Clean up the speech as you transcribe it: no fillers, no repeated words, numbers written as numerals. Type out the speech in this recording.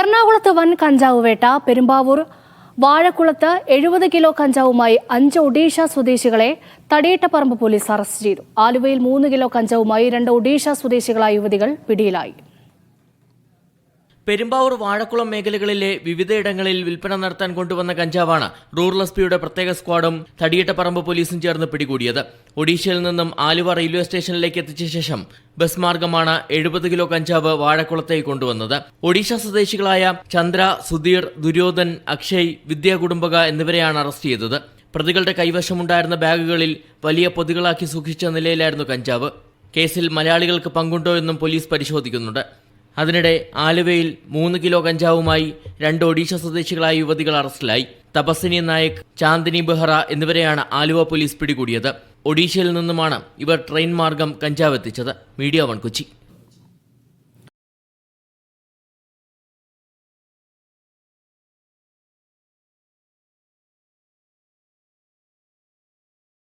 എറണാകുളത്ത് വൻ കഞ്ചാവ് വേട്ട. പെരുമ്പാവൂർ വാഴക്കുളത്ത് 70 കിലോ കഞ്ചാവുമായി 5 ഒഡീഷ സ്വദേശികളെ തടിയേറ്റപ്പറമ്പ് പോലീസ് അറസ്റ്റ് ചെയ്തു. ആലുവയിൽ 3 കിലോ കഞ്ചാവുമായി 2 ഒഡീഷ സ്വദേശികളായ യുവതികൾ പിടിയിലായി. പെരുമ്പാവൂർ വാഴക്കുളം മേഖലകളിലെ വിവിധയിടങ്ങളിൽ വിൽപ്പന നടത്താൻ കൊണ്ടുവന്ന കഞ്ചാവാണ് റൂറൽ എസ്പിയുടെ പ്രത്യേക സ്ക്വാഡും തടിയേറ്റപ്പറമ്പ് പോലീസും ചേർന്ന് പിടികൂടിയത്. ഒഡീഷയിൽ നിന്നും ആലുവ റെയിൽവേ സ്റ്റേഷനിലേക്ക് എത്തിച്ച ശേഷം ബസ് മാർഗമാണ് 70 കിലോ കഞ്ചാവ് വാഴക്കുളത്തേക്ക് കൊണ്ടുവന്നത്. ഒഡീഷ സ്വദേശികളായ ചന്ദ്ര, സുധീർ, ദുര്യോധൻ, അക്ഷയ്, വിദ്യാ കുടുംബക എന്നിവരെയാണ് അറസ്റ്റ് ചെയ്തത്. പ്രതികളുടെ കൈവശമുണ്ടായിരുന്ന ബാഗുകളിൽ വലിയ പൊതികളാക്കി സൂക്ഷിച്ച നിലയിലായിരുന്നു കഞ്ചാവ്. കേസിൽ മലയാളികൾക്ക് പങ്കുണ്ടോ എന്നും പോലീസ് പരിശോധിക്കുന്നുണ്ട്. അതിനിടെ ആലുവയിൽ 3 കിലോ കഞ്ചാവുമായി 2 ഒഡീഷ സ്വദേശികളായ യുവതികൾ അറസ്റ്റിലായി. തപസ്വിനി നായക്, ചാന്ദിനി ബെഹ്റ എന്നിവരെയാണ് ആലുവ പോലീസ് പിടികൂടിയത്. ഒഡീഷയിൽ നിന്നുമാണ് ഇവർ ട്രെയിൻ മാർഗം കഞ്ചാവ് എത്തിച്ചത്. മീഡിയ 1 കൊച്ചി.